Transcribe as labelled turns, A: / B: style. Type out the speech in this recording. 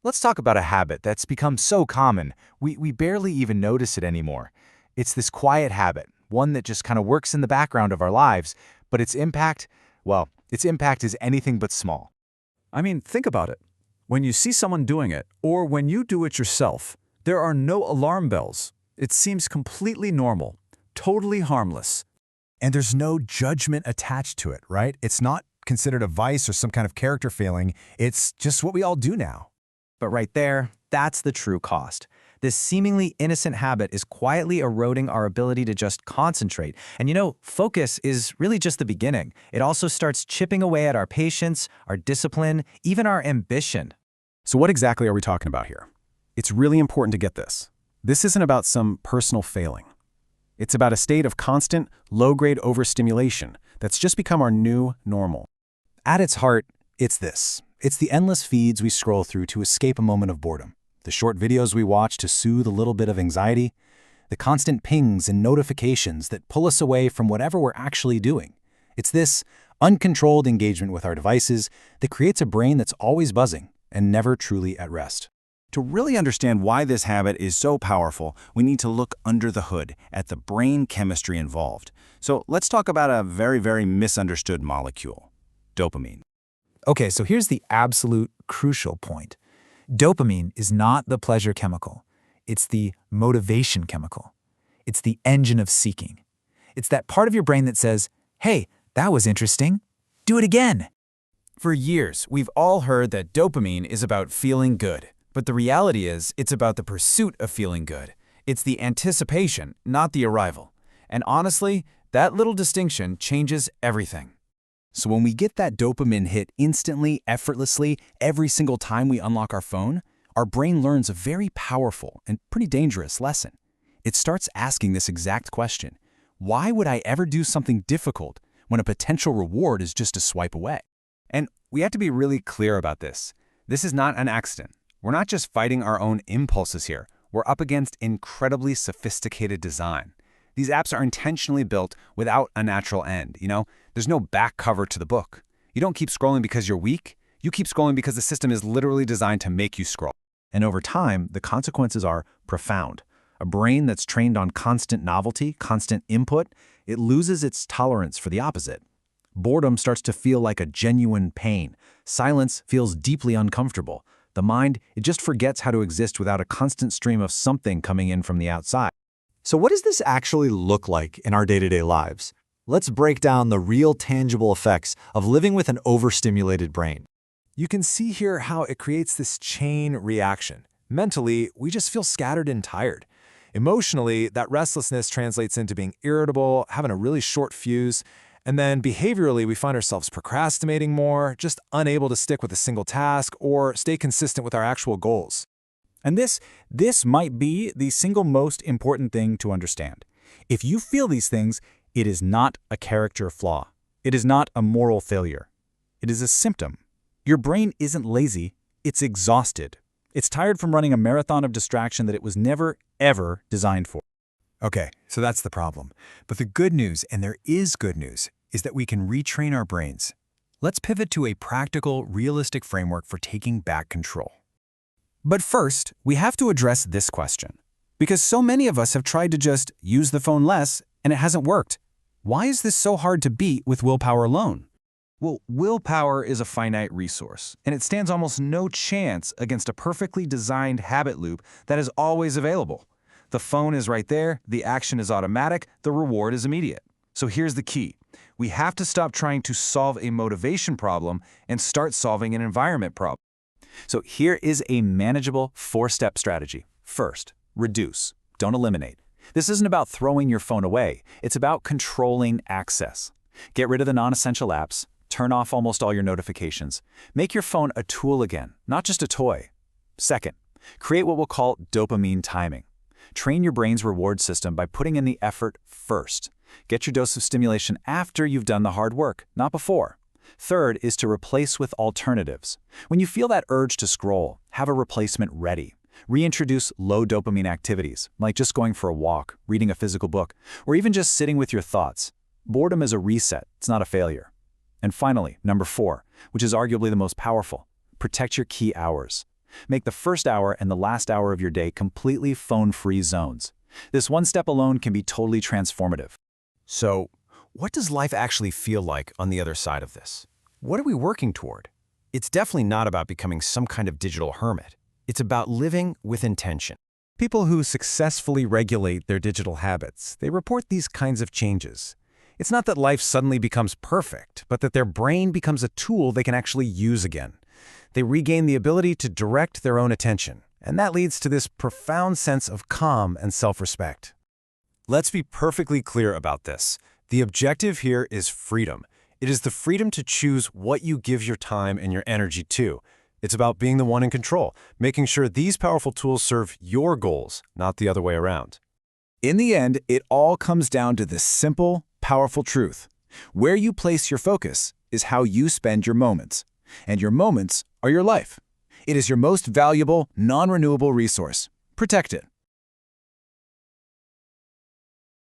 A: Let's talk about a habit that's become so common, we barely even notice it anymore. It's this quiet habit, one that just kind of works in the background of our lives, but its impact is anything but small.
B: I mean, think about it. When you see someone doing it, or when you do it yourself, there are no alarm bells. It seems completely normal, totally harmless.
C: And there's no judgment attached to it, right? It's not considered a vice or some kind of character failing. It's just what we all do now.
D: But right there, that's the true cost. This seemingly innocent habit is quietly eroding our ability to just concentrate. And focus is really just the beginning. It also starts chipping away at our patience, our discipline, even our ambition.
E: So what exactly are we talking about here? It's really important to get this. This isn't about some personal failing. It's about a state of constant, low-grade overstimulation that's just become our new normal.
C: At its heart, it's this. It's the endless feeds we scroll through to escape a moment of boredom, the short videos we watch to soothe a little bit of anxiety, the constant pings and notifications that pull us away from whatever we're actually doing. It's this uncontrolled engagement with our devices that creates a brain that's always buzzing and never truly at rest.
F: To really understand why this habit is so powerful, we need to look under the hood at the brain chemistry involved. So let's talk about a very, very misunderstood molecule, dopamine.
G: Okay, so here's the absolute crucial point. Dopamine is not the pleasure chemical. It's the motivation chemical. It's the engine of seeking. It's that part of your brain that says, hey, that was interesting. Do it again.
A: For years, we've all heard that dopamine is about feeling good. But the reality is, it's about the pursuit of feeling good. It's the anticipation, not the arrival. And honestly, that little distinction changes everything.
C: So when we get that dopamine hit instantly, effortlessly, every single time we unlock our phone, our brain learns a very powerful and pretty dangerous lesson. It starts asking this exact question: why would I ever do something difficult when a potential reward is just a swipe away?
F: And we have to be really clear about this. This is not an accident. We're not just fighting our own impulses here. We're up against incredibly sophisticated design. These apps are intentionally built without a natural end, There's no back cover to the book. You don't keep scrolling because you're weak. You keep scrolling because the system is literally designed to make you scroll.
C: And over time, the consequences are profound. A brain that's trained on constant novelty, constant input, it loses its tolerance for the opposite. Boredom starts to feel like a genuine pain. Silence feels deeply uncomfortable. The mind, it just forgets how to exist without a constant stream of something coming in from the outside.
H: So what does this actually look like in our day-to-day lives? Let's break down the real tangible effects of living with an overstimulated brain.
C: You can see here how it creates this chain reaction. Mentally, we just feel scattered and tired. Emotionally, that restlessness translates into being irritable, having a really short fuse. And then behaviorally, we find ourselves procrastinating more, just unable to stick with a single task or stay consistent with our actual goals.
E: And this might be the single most important thing to understand. If you feel these things, it is not a character flaw. It is not a moral failure. It is a symptom. Your brain isn't lazy, it's exhausted. It's tired from running a marathon of distraction that it was never, ever designed for.
C: Okay, so that's the problem. But the good news, and there is good news, is that we can retrain our brains. Let's pivot to a practical, realistic framework for taking back control.
E: But first, we have to address this question. Because so many of us have tried to just use the phone less, and it hasn't worked. Why is this so hard to beat with willpower alone?
A: Well, willpower is a finite resource, and it stands almost no chance against a perfectly designed habit loop that is always available. The phone is right there, the action is automatic, the reward is immediate. So here's the key. We have to stop trying to solve a motivation problem and start solving an environment problem.
E: So here is a manageable 4-step strategy. First, reduce. Don't eliminate. This isn't about throwing your phone away. It's about controlling access. Get rid of the non-essential apps. Turn off almost all your notifications. Make your phone a tool again, not just a toy. Second, create what we'll call dopamine timing. Train your brain's reward system by putting in the effort first. Get your dose of stimulation after you've done the hard work, not before. Third is to replace with alternatives. When you feel that urge to scroll, have a replacement ready. Reintroduce low dopamine activities, like just going for a walk, reading a physical book, or even just sitting with your thoughts. Boredom is a reset, it's not a failure. And finally, number 4, which is arguably the most powerful, protect your key hours. Make the first hour and the last hour of your day completely phone-free zones. This one step alone can be totally transformative.
I: So, what does life actually feel like on the other side of this? What are we working toward? It's definitely not about becoming some kind of digital hermit. It's about living with intention.
F: People who successfully regulate their digital habits, they report these kinds of changes. It's not that life suddenly becomes perfect, but that their brain becomes a tool they can actually use again. They regain the ability to direct their own attention, and that leads to this profound sense of calm and self-respect. Let's be perfectly clear about this. The objective here is freedom. It is the freedom to choose what you give your time and your energy to. It's about being the one in control, making sure these powerful tools serve your goals, not the other way around.
A: In the end, it all comes down to this simple, powerful truth. Where you place your focus is how you spend your moments. And your moments are your life. It is your most valuable, non-renewable resource. Protect it.